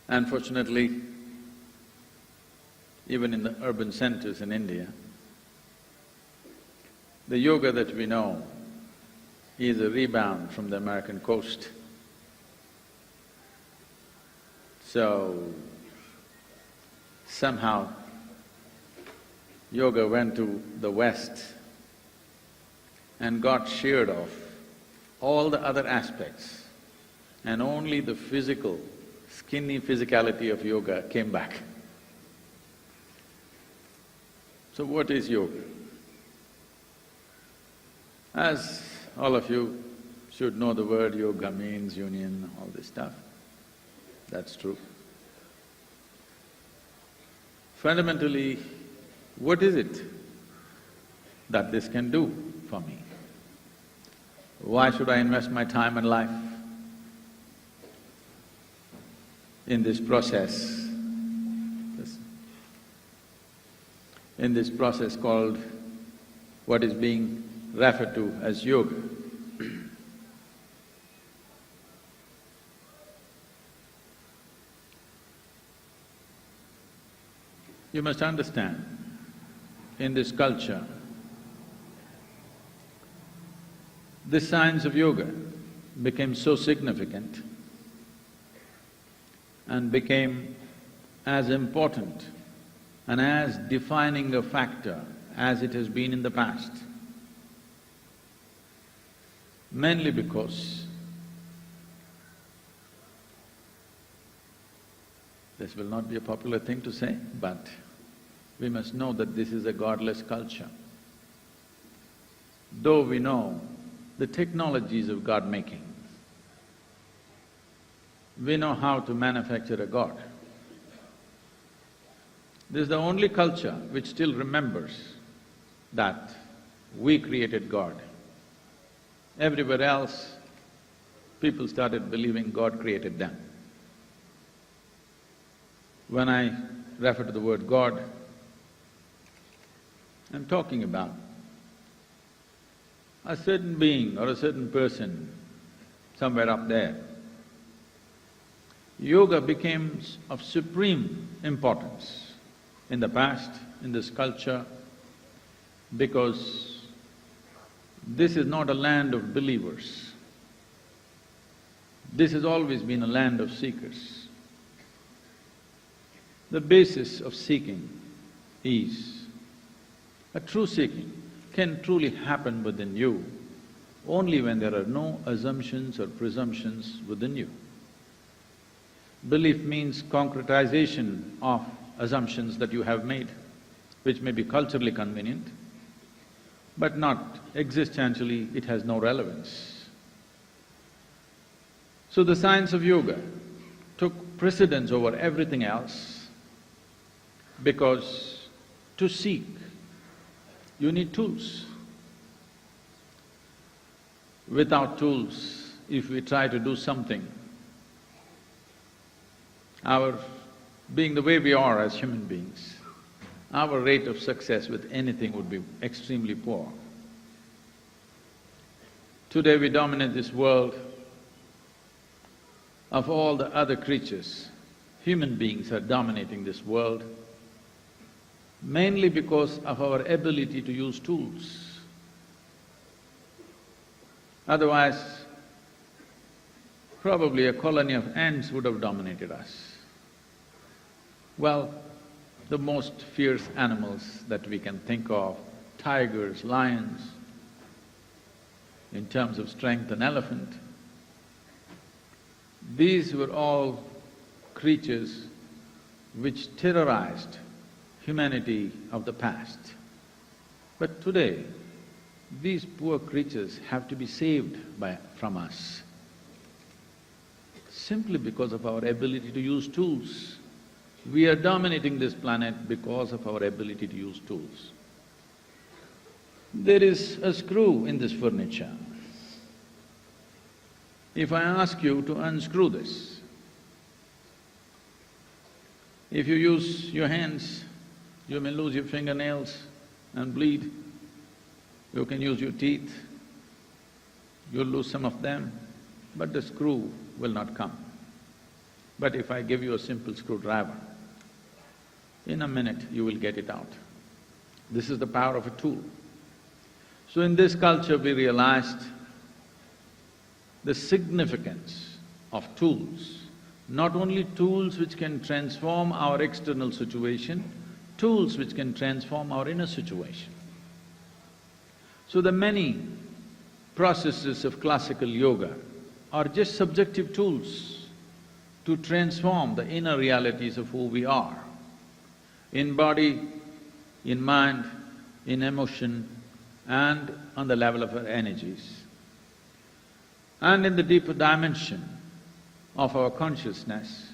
Unfortunately, even in the urban centers in India, the yoga that we know is a rebound from the American coast. So, somehow, yoga went to the West and got sheared off all the other aspects, and only the physical, skinny physicality of yoga came back. So what is yoga? As all of you should know, the word yoga means union, all this stuff. That's true. Fundamentally, what is it that this can do for me? Why should I invest my time and life in this process? In this process called what is being referred to as yoga. You must understand, in this culture, the science of yoga became so significant and became as important and as defining a factor as it has been in the past. Mainly because this will not be a popular thing to say, but we must know that this is a godless culture. Though we know the technologies of God-making, we know how to manufacture a god. This is the only culture which still remembers that we created God. Everywhere else, people started believing God created them. When I refer to the word God, I'm talking about a certain being or a certain person somewhere up there. Yoga became of supreme importance in the past, in this culture, because this is not a land of believers. This has always been a land of seekers. The basis of seeking is a true seeking can truly happen within you only when there are no assumptions or presumptions within you. Belief means concretization of assumptions that you have made, which may be culturally convenient, but not existentially, it has no relevance. So the science of yoga took precedence over everything else because to seek, you need tools. Without tools, if we try to do something, being the way we are as human beings, our rate of success with anything would be extremely poor. Today we dominate this world. Of all the other creatures, human beings are dominating this world mainly because of our ability to use tools. Otherwise, probably a colony of ants would have dominated us. Well, the most fierce animals that we can think of, tigers, lions, in terms of strength, an elephant, these were all creatures which terrorized humanity of the past. But today, these poor creatures have to be saved from us, simply because of our ability to use tools. We are dominating this planet because of our ability to use tools. There is a screw in this furniture. If I ask you to unscrew this, if you use your hands, you may lose your fingernails and bleed. You can use your teeth, you'll lose some of them, but the screw will not come. But if I give you a simple screwdriver, in a minute you will get it out. This is the power of a tool. So in this culture we realized the significance of tools, not only tools which can transform our external situation, tools which can transform our inner situation. So the many processes of classical yoga are just subjective tools to transform the inner realities of who we are, in body, in mind, in emotion, and on the level of our energies. And in the deeper dimension of our consciousness,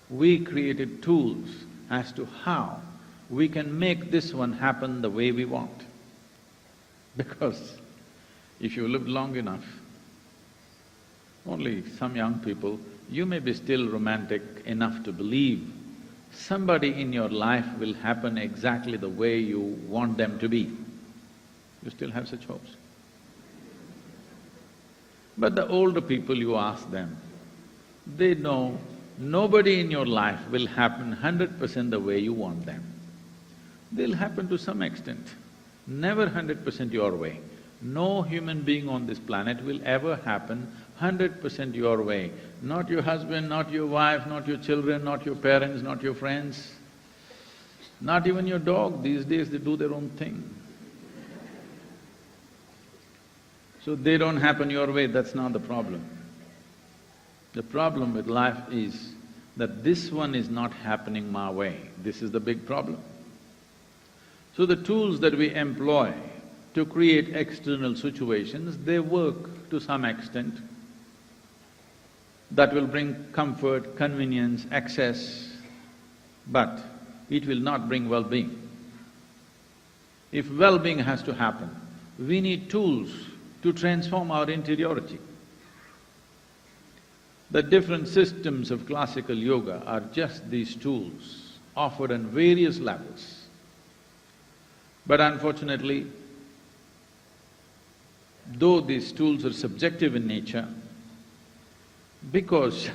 we created tools as to how we can make this one happen the way we want. Because if you lived long enough, only some young people, you may be still romantic enough to believe somebody in your life will happen exactly the way you want them to be. You still have such hopes. But the older people, you ask them, they know nobody in your life will happen 100% the way you want them. They'll happen to some extent, never 100% your way. No human being on this planet will ever happen 100% your way. Not your husband, not your wife, not your children, not your parents, not your friends, not even your dog. These days they do their own thing. So they don't happen your way, that's not the problem. The problem with life is that this one is not happening my way, this is the big problem. So the tools that we employ to create external situations, they work to some extent. That will bring comfort, convenience, access, but it will not bring well-being. If well-being has to happen, we need tools to transform our interiority. The different systems of classical yoga are just these tools, offered on various levels. But unfortunately, though these tools are subjective in nature, because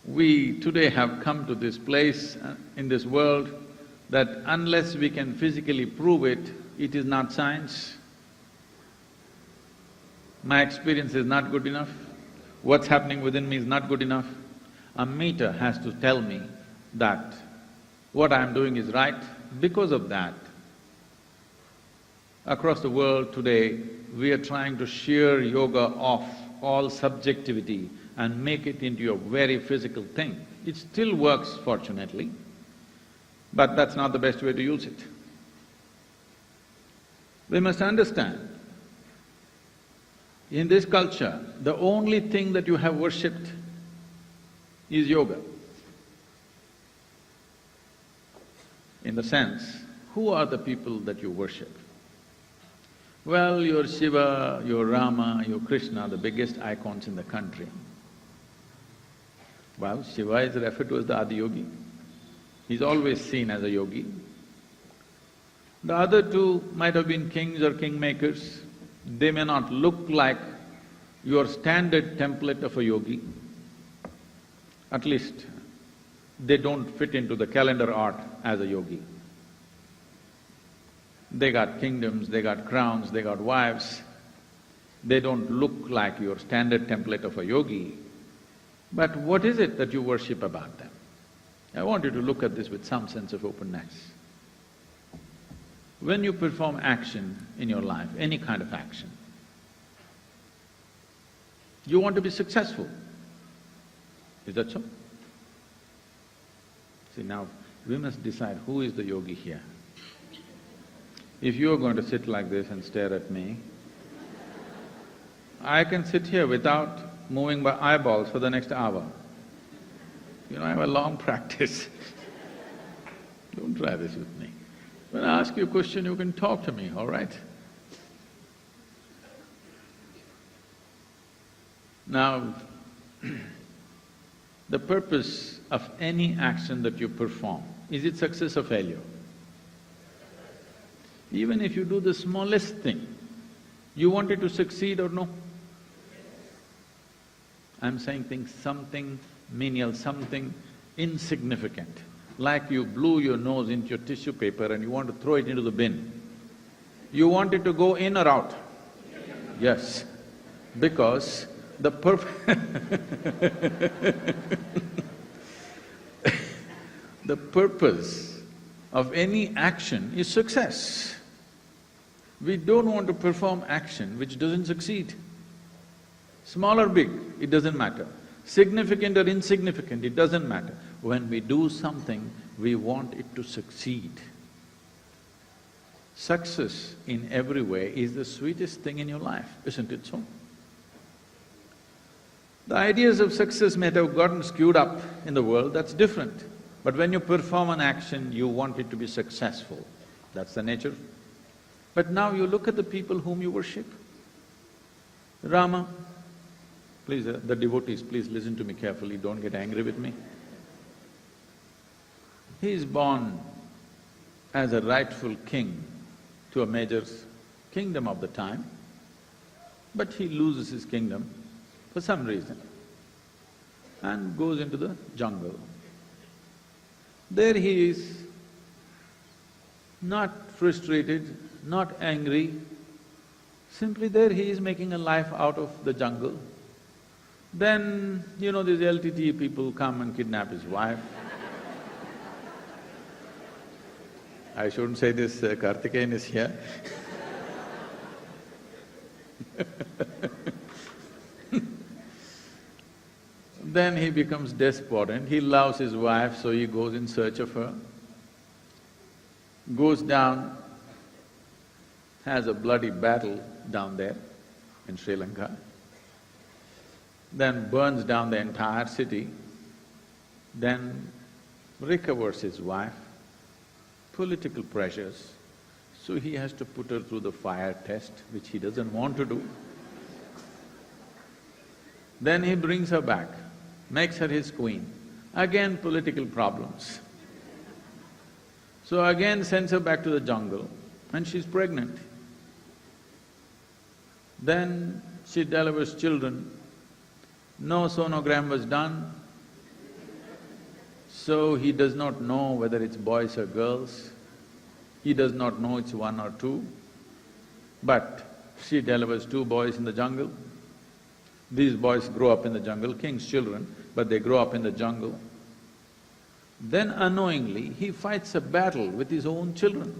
we today have come to this place in this world that unless we can physically prove it, it is not science. My experience is not good enough, what's happening within me is not good enough. A meter has to tell me that what I'm doing is right. Because of that, across the world today, we are trying to shear yoga off all subjectivity and make it into a very physical thing. It still works, fortunately, but that's not the best way to use it. We must understand, in this culture, the only thing that you have worshipped is yoga. In the sense, who are the people that you worship? Well, your Shiva, your Rama, your Krishna, the biggest icons in the country. Well, Shiva is referred to as the Adiyogi. He's always seen as a yogi. The other two might have been kings or kingmakers. They may not look like your standard template of a yogi. At least, they don't fit into the calendar art as a yogi. They got kingdoms, they got crowns, they got wives. They don't look like your standard template of a yogi. But what is it that you worship about them? I want you to look at this with some sense of openness. When you perform action in your life, any kind of action, you want to be successful. Is that so? See, now we must decide who is the yogi here. If you're going to sit like this and stare at me, I can sit here without moving my eyeballs for the next hour. You know, I have a long practice. Don't try this with me. When I ask you a question, you can talk to me, all right? Now, the purpose of any action that you perform, is it success or failure? Even if you do the smallest thing, you want it to succeed or no? I'm saying something menial, something insignificant. Like you blew your nose into your tissue paper and you want to throw it into the bin. You want it to go in or out? Yes, because the the purpose of any action is success. We don't want to perform action which doesn't succeed. Small or big, it doesn't matter. Significant or insignificant, it doesn't matter. When we do something, we want it to succeed. Success in every way is the sweetest thing in your life, isn't it so? The ideas of success may have gotten skewed up in the world, that's different. But when you perform an action, you want it to be successful. That's the nature. But now you look at the people whom you worship. Rama, please, the devotees, please listen to me carefully, don't get angry with me. He is born as a rightful king to a major kingdom of the time, but he loses his kingdom for some reason and goes into the jungle. There he is, not frustrated, not angry, simply there he is making a life out of the jungle. Then, these LTT people come and kidnap his wife. I shouldn't say this, Karthikeyan is here. Then he becomes despondent, he loves his wife, so he goes in search of her, goes down, has a bloody battle down there in Sri Lanka, then burns down the entire city, then recovers his wife, political pressures, so he has to put her through the fire test, which he doesn't want to do. Then he brings her back, makes her his queen, again political problems. So again sends her back to the jungle and she's pregnant. Then she delivers children, no sonogram was done, so he does not know whether it's boys or girls, he does not know it's one or two, but she delivers two boys in the jungle. These boys grow up in the jungle, king's children, but they grow up in the jungle. Then unknowingly, he fights a battle with his own children.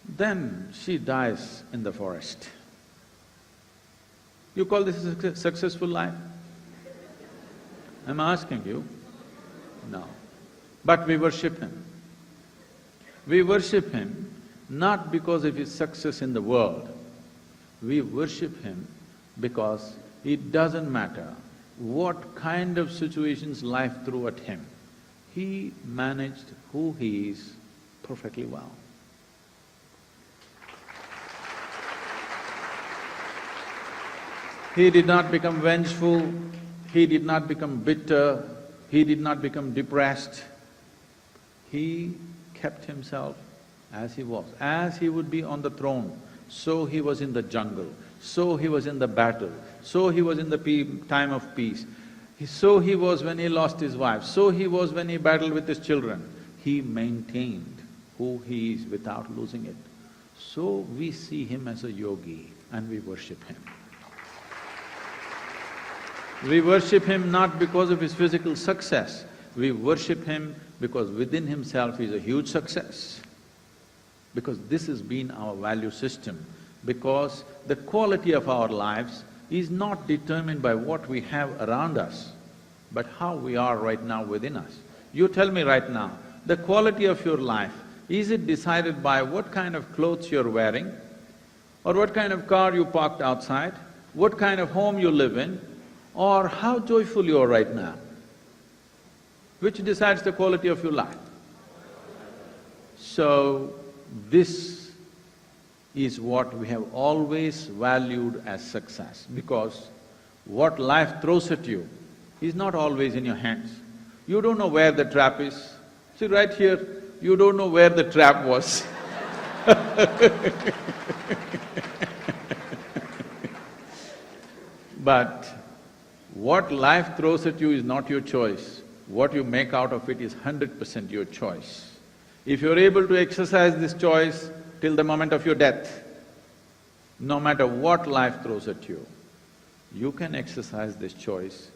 Then she dies in the forest. You call this a successful life? I'm asking you. No. But we worship him. We worship him not because of his success in the world. We worship him because it doesn't matter what kind of situations life threw at him, he managed who he is perfectly well. He did not become vengeful, he did not become bitter, he did not become depressed. He kept himself as he was. As he would be on the throne, so he was in the jungle, so he was in the battle, so he was in the time of peace, so he was when he lost his wife, so he was when he battled with his children. He maintained who he is without losing it. So we see him as a yogi and we worship him. We worship him not because of his physical success, we worship him because within himself he is a huge success. Because this has been our value system, because the quality of our lives is not determined by what we have around us, but how we are right now within us. You tell me right now, the quality of your life, is it decided by what kind of clothes you're wearing, or what kind of car you parked outside, what kind of home you live in, or how joyful you are right now? Which decides the quality of your life? So, this is what we have always valued as success, because what life throws at you is not always in your hands. You don't know where the trap is. See, right here, you don't know where the trap was. But What life throws at you is not your choice. What you make out of it is 100% your choice. If you're able to exercise this choice till the moment of your death, no matter what life throws at you, you can exercise this choice.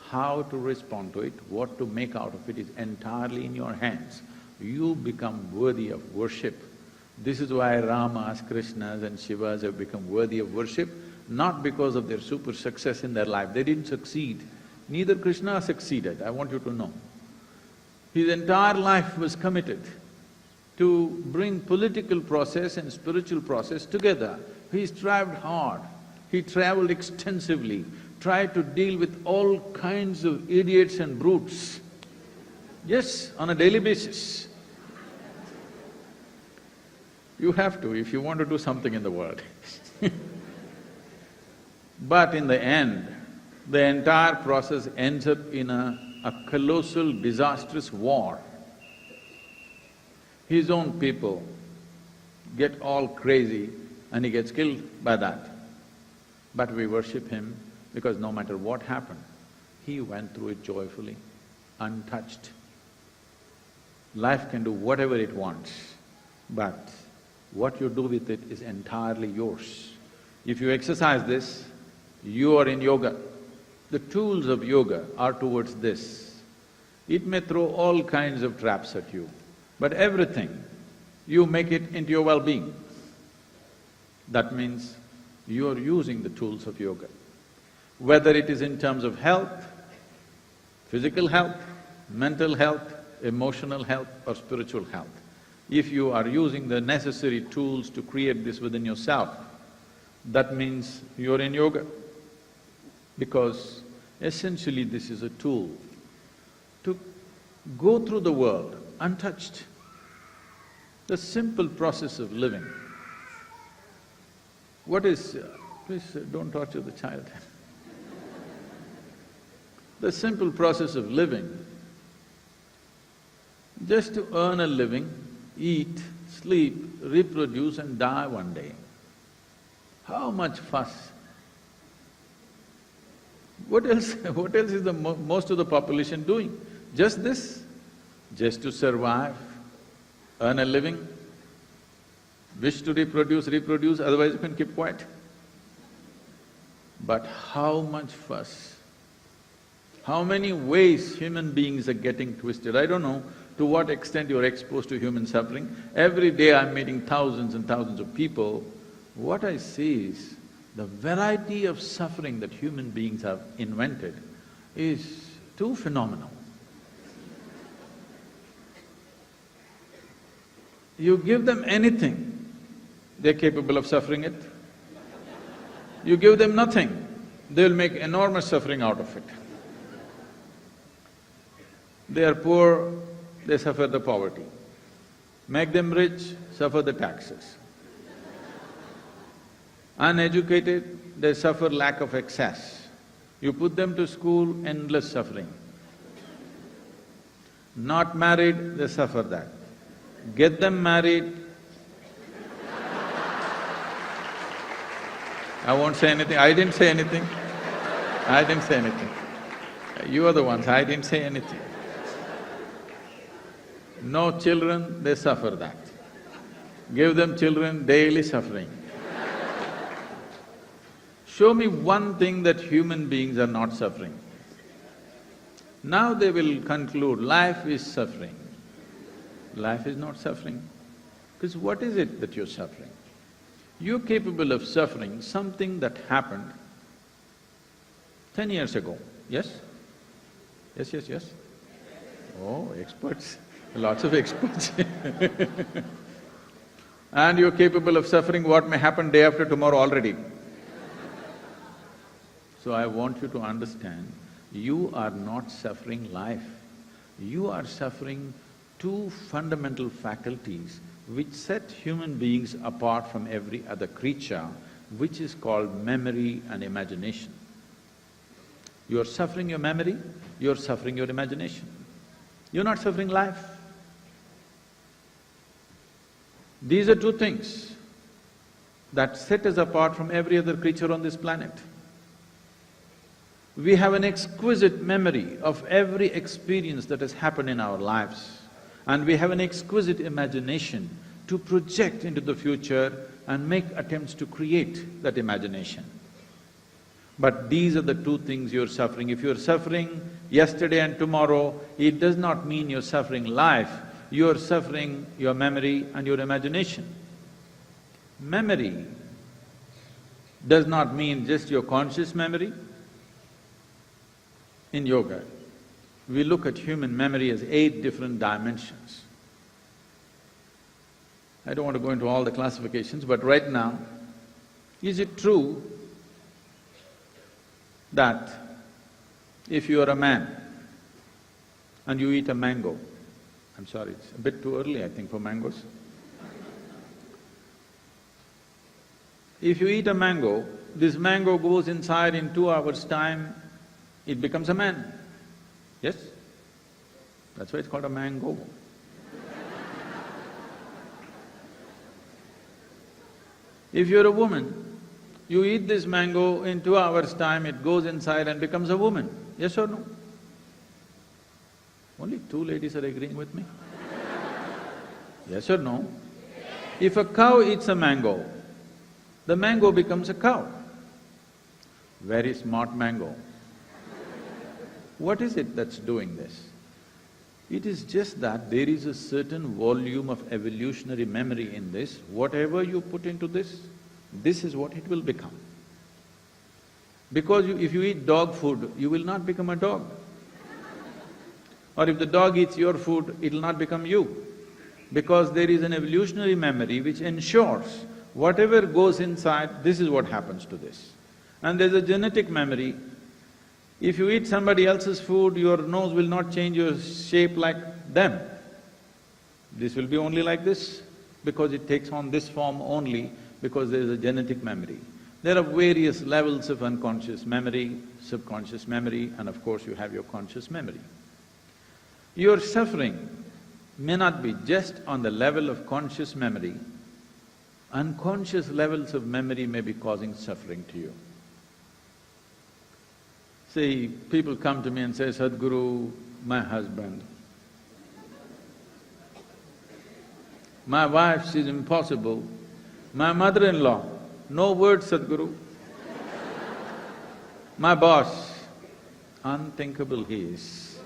How to respond to it, what to make out of it is entirely in your hands. You become worthy of worship. This is why Ramas, Krishnas and Shivas have become worthy of worship, not because of their super success in their life. They didn't succeed. Neither Krishna succeeded, I want you to know. His entire life was committed to bring political process and spiritual process together. He strived hard, he travelled extensively, tried to deal with all kinds of idiots and brutes. Yes, on a daily basis. You have to if you want to do something in the world. But in the end, the entire process ends up in a colossal, disastrous war. His own people get all crazy and he gets killed by that. But we worship him because no matter what happened, he went through it joyfully, untouched. Life can do whatever it wants, but what you do with it is entirely yours. If you exercise this, you are in yoga. The tools of yoga are towards this. It may throw all kinds of traps at you, but everything, you make it into your well-being. That means you are using the tools of yoga. Whether it is in terms of health, physical health, mental health, emotional health or spiritual health. If you are using the necessary tools to create this within yourself, that means you're in yoga. Because essentially this is a tool to go through the world untouched. The simple process of living. What is… please don't torture the child. The simple process of living, just to earn a living, eat, sleep, reproduce and die one day. How much fuss? What else… what else is the most of the population doing? Just this, just to survive, earn a living, wish to reproduce, otherwise you can keep quiet. But how much fuss? How many ways human beings are getting twisted? I don't know to what extent you're exposed to human suffering. Every day I'm meeting thousands and thousands of people. What I see is the variety of suffering that human beings have invented is too phenomenal. You give them anything, they're capable of suffering it. You give them nothing, they'll make enormous suffering out of it. They are poor, they suffer the poverty. Make them rich, suffer the taxes. Uneducated, they suffer lack of access. You put them to school, endless suffering. Not married, they suffer that. Get them married, I won't say anything, I didn't say anything. I didn't say anything. You are the ones, I didn't say anything. No children, they suffer that. Give them children, daily suffering. Show me one thing that human beings are not suffering. Now they will conclude, life is suffering. Life is not suffering. Because what is it that you're suffering? You're capable of suffering something that happened 10 years ago, yes? Yes, yes, yes? Oh, experts, lots of experts And you're capable of suffering what may happen day after tomorrow already. So I want you to understand, you are not suffering life. You are suffering two fundamental faculties which set human beings apart from every other creature, which is called memory and imagination. You're suffering your memory, you're suffering your imagination. You're not suffering life. These are two things that set us apart from every other creature on this planet. We have an exquisite memory of every experience that has happened in our lives, and we have an exquisite imagination to project into the future and make attempts to create that imagination. But these are the two things you're suffering. If you're suffering yesterday and tomorrow, it does not mean you're suffering life, you're suffering your memory and your imagination. Memory does not mean just your conscious memory. In yoga, we look at human memory as 8 different dimensions. I don't want to go into all the classifications, but right now, is it true that if you are a man and you eat a mango, I'm sorry, it's a bit too early I think for mangoes. If you eat a mango, this mango goes inside in 2 hours' time, it becomes a man. Yes? That's why it's called a mango. If you're a woman, you eat this mango, in 2 hours' time it goes inside and becomes a woman. Yes or no? Only 2 ladies are agreeing with me. Yes or no? If a cow eats a mango, the mango becomes a cow. Very smart mango. What is it that's doing this? It is just that there is a certain volume of evolutionary memory in this. Whatever you put into this is what it will become. Because if you eat dog food, you will not become a dog. Or if the dog eats your food, it'll not become you. Because there is an evolutionary memory which ensures whatever goes inside, this is what happens to this. And there's a genetic memory. If you eat somebody else's food, your nose will not change your shape like them. This will be only like this, because it takes on this form only because there is a genetic memory. There are various levels of unconscious memory, subconscious memory, and of course you have your conscious memory. Your suffering may not be just on the level of conscious memory, unconscious levels of memory may be causing suffering to you. See, people come to me and say, Sadguru, my husband, my wife, she's impossible, my mother-in-law, no word, Sadguru. My boss, unthinkable he is.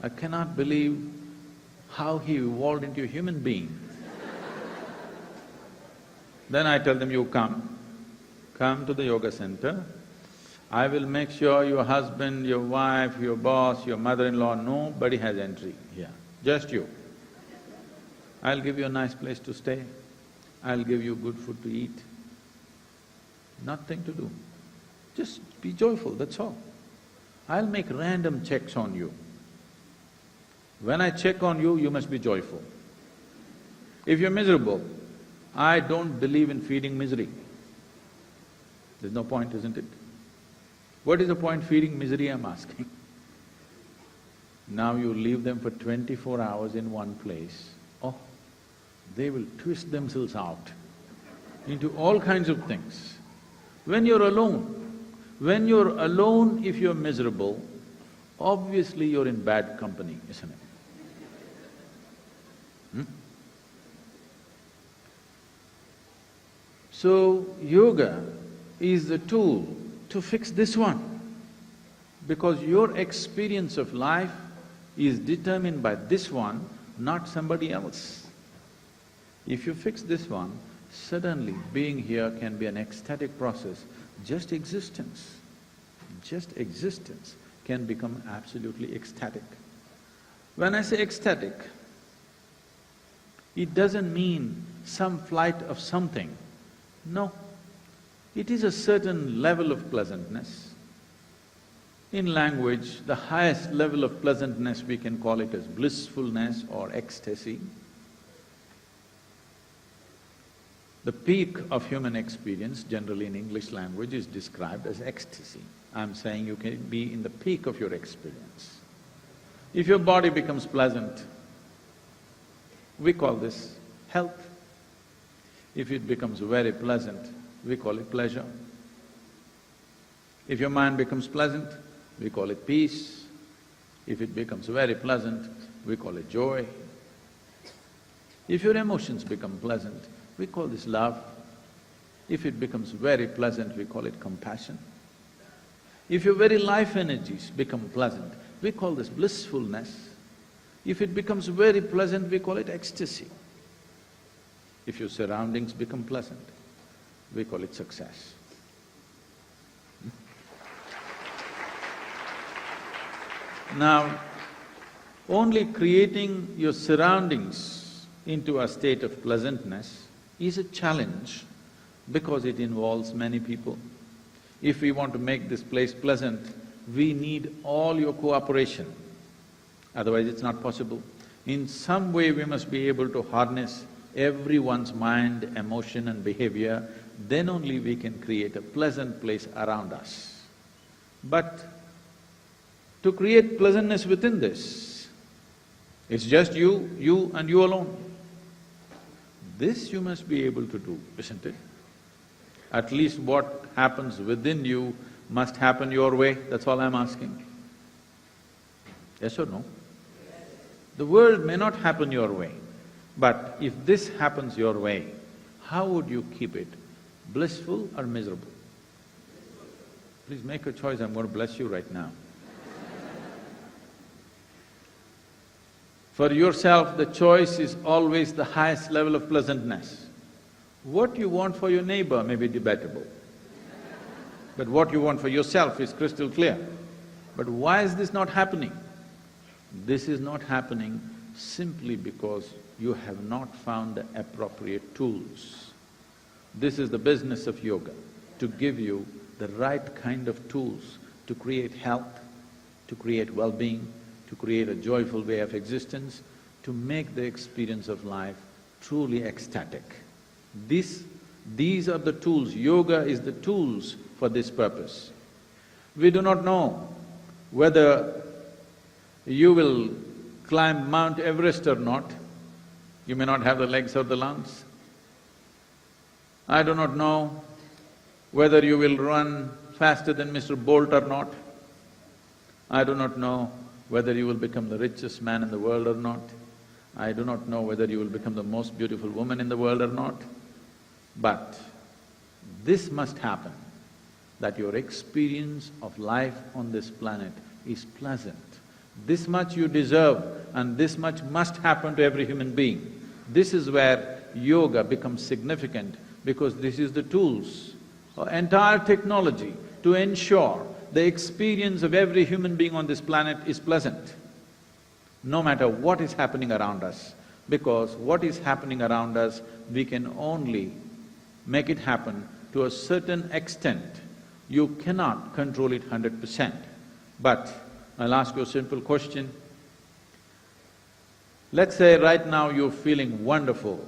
I cannot believe how he evolved into a human being. Then I tell them, you come to the yoga center, I will make sure your husband, your wife, your boss, your mother-in-law, nobody has entry here, just you. I'll give you a nice place to stay, I'll give you good food to eat. Nothing to do, just be joyful, that's all. I'll make random checks on you. When I check on you, you must be joyful. If you're miserable, I don't believe in feeding misery. There's no point, isn't it? What is the point feeding misery, I'm asking? Now you leave them for 24 hours in one place, oh, they will twist themselves out into all kinds of things. When you're alone, if you're miserable, obviously you're in bad company, isn't it? So, yoga is the tool to fix this one, because your experience of life is determined by this one, not somebody else. If you fix this one, suddenly being here can be an ecstatic process. Just existence can become absolutely ecstatic. When I say ecstatic, it doesn't mean some flight of something. No, it is a certain level of pleasantness. In language, the highest level of pleasantness we can call it as blissfulness or ecstasy. The peak of human experience, generally in English language, is described as ecstasy. I'm saying you can be in the peak of your experience. If your body becomes pleasant, we call this health. If it becomes very pleasant, we call it pleasure. If your mind becomes pleasant, we call it peace. If it becomes very pleasant, we call it joy. If your emotions become pleasant, we call this love. If it becomes very pleasant, we call it compassion. If your very life energies become pleasant, we call this blissfulness. If it becomes very pleasant, we call it ecstasy. If your surroundings become pleasant, we call it success. Now, only creating your surroundings into a state of pleasantness is a challenge because it involves many people. If we want to make this place pleasant, we need all your cooperation, otherwise it's not possible. In some way we must be able to harness everyone's mind, emotion and behavior, then only we can create a pleasant place around us. But to create pleasantness within this, it's just you and you alone. This you must be able to do, isn't it? At least what happens within you must happen your way, that's all I'm asking. Yes or no? The world may not happen your way, but if this happens your way, how would you keep it? Blissful or miserable? Please make a choice, I'm going to bless you right now. For yourself, the choice is always the highest level of pleasantness. What you want for your neighbor may be debatable, but what you want for yourself is crystal clear. But why is this not happening? This is not happening simply because you have not found the appropriate tools. This is the business of yoga, to give you the right kind of tools to create health, to create well-being, to create a joyful way of existence, to make the experience of life truly ecstatic. These are the tools, yoga is the tools for this purpose. We do not know whether you will climb Mount Everest or not. You may not have the legs or the lungs. I do not know whether you will run faster than Mr. Bolt or not. I do not know whether you will become the richest man in the world or not. I do not know whether you will become the most beautiful woman in the world or not. But this must happen, that your experience of life on this planet is pleasant. This much you deserve and this much must happen to every human being. This is where yoga becomes significant, because this is the tools, entire technology to ensure the experience of every human being on this planet is pleasant, no matter what is happening around us. Because what is happening around us, we can only make it happen to a certain extent. You cannot control it 100%. But I'll ask you a simple question. Let's say right now you're feeling wonderful.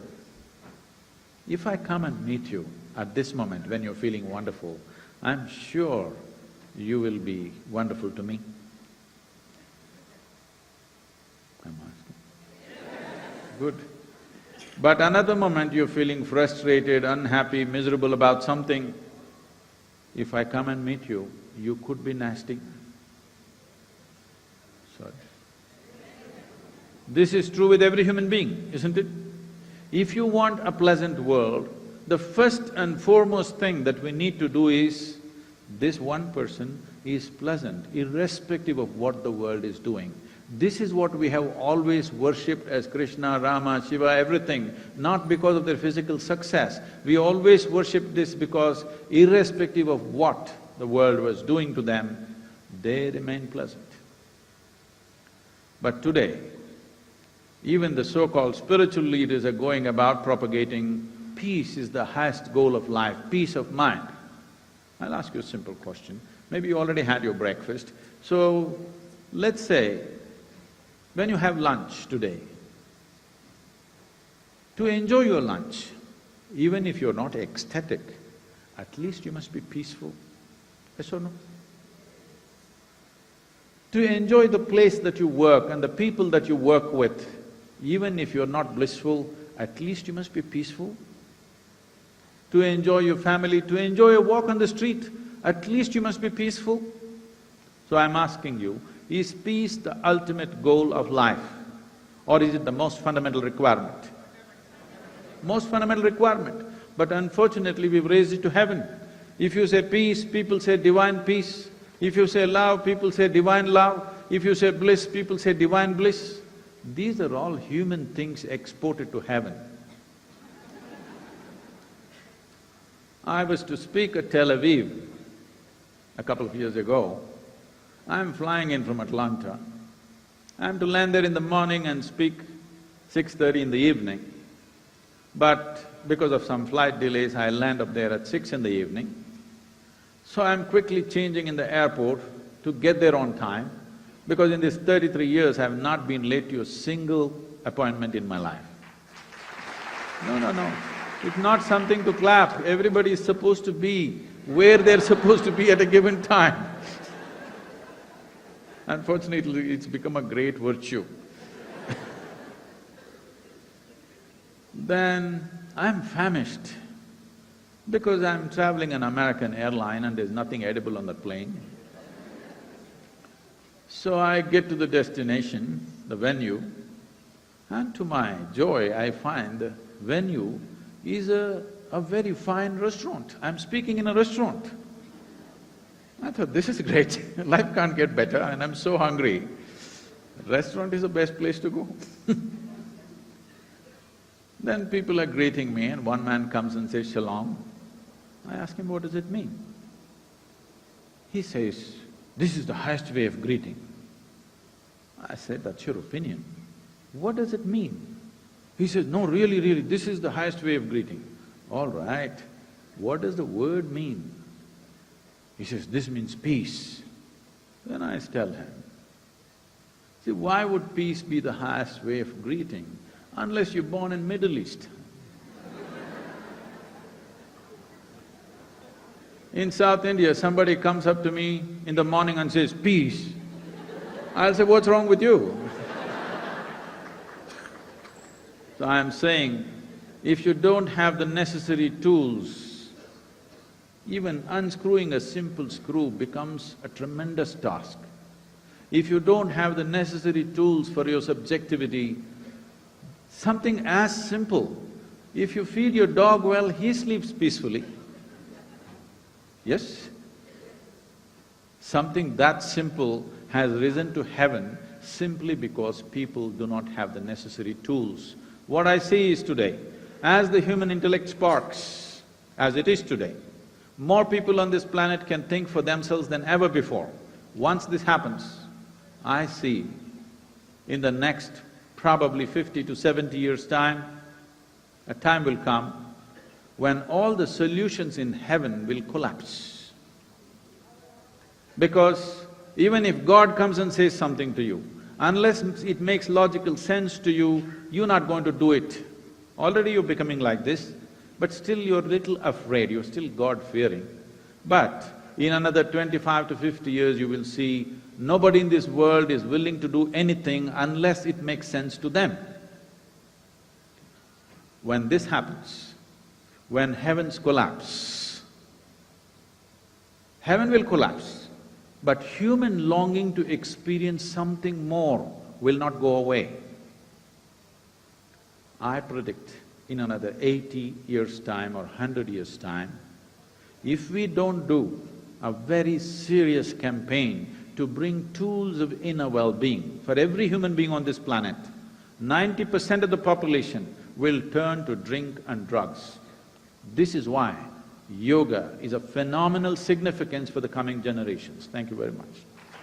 If I come and meet you at this moment when you're feeling wonderful, I'm sure you will be wonderful to me. I'm asking. Good. But another moment you're feeling frustrated, unhappy, miserable about something, if I come and meet you, you could be nasty. Sorry. This is true with every human being, isn't it? If you want a pleasant world, the first and foremost thing that we need to do is, this one person is pleasant, irrespective of what the world is doing. This is what we have always worshipped as Krishna, Rama, Shiva, everything, not because of their physical success. We always worshipped this because irrespective of what the world was doing to them, they remained pleasant. But today, even the so-called spiritual leaders are going about propagating peace is the highest goal of life, peace of mind. I'll ask you a simple question. Maybe you already had your breakfast. So, let's say, when you have lunch today, to enjoy your lunch, even if you're not ecstatic, at least you must be peaceful. Yes or no? To enjoy the place that you work and the people that you work with, even if you're not blissful, at least you must be peaceful. To enjoy your family, to enjoy a walk on the street, at least you must be peaceful. So I'm asking you, is peace the ultimate goal of life, or is it the most fundamental requirement? Most fundamental requirement. But unfortunately, we've raised it to heaven. If you say peace, people say divine peace. If you say love, people say divine love. If you say bliss, people say divine bliss. These are all human things exported to heaven. I was to speak at Tel Aviv a couple of years ago. I'm flying in from Atlanta. I'm to land there in the morning and speak 6:30 in the evening. But because of some flight delays, I land up there at 6 in the evening. So I'm quickly changing in the airport to get there on time, because in these 33 years, I have not been late to a single appointment in my life. No. It's not something to clap. Everybody is supposed to be where they're supposed to be at a given time. Unfortunately, it's become a great virtue. Then I'm famished because I'm traveling an American airline and there's nothing edible on the plane. So I get to the destination, the venue, and to my joy, I find the venue is a very fine restaurant. I'm speaking in a restaurant. I thought, this is great, life can't get better and I'm so hungry. Restaurant is the best place to go. Then people are greeting me and one man comes and says, "Shalom." I ask him, what does it mean? He says, "This is the highest way of greeting." I said, "That's your opinion. What does it mean?" He says, "No, really, this is the highest way of greeting." All right, what does the word mean? He says, "This means peace." Then I tell him, see, why would peace be the highest way of greeting unless you're born in Middle East? In South India, somebody comes up to me in the morning and says, "Peace." I'll say, "What's wrong with you?" So I'm saying, if you don't have the necessary tools, even unscrewing a simple screw becomes a tremendous task. If you don't have the necessary tools for your subjectivity, something as simple, if you feed your dog well, he sleeps peacefully. Yes? Something that simple has risen to heaven simply because people do not have the necessary tools. What I see is today, as the human intellect sparks, as it is today, more people on this planet can think for themselves than ever before. Once this happens, I see in the next probably 50 to 70 years' time, a time will come when all the solutions in heaven will collapse. Because even if God comes and says something to you, unless it makes logical sense to you, you're not going to do it. Already you're becoming like this, but still you're a little afraid, you're still God-fearing. But in another 25 to 50 years, you will see nobody in this world is willing to do anything unless it makes sense to them. When this happens, when heavens collapse, heaven will collapse, but human longing to experience something more will not go away. I predict in another 80 years' time or 100 years' time, if we don't do a very serious campaign to bring tools of inner well-being for every human being on this planet, 90% of the population will turn to drink and drugs. This is why yoga is of phenomenal significance for the coming generations. Thank you very much.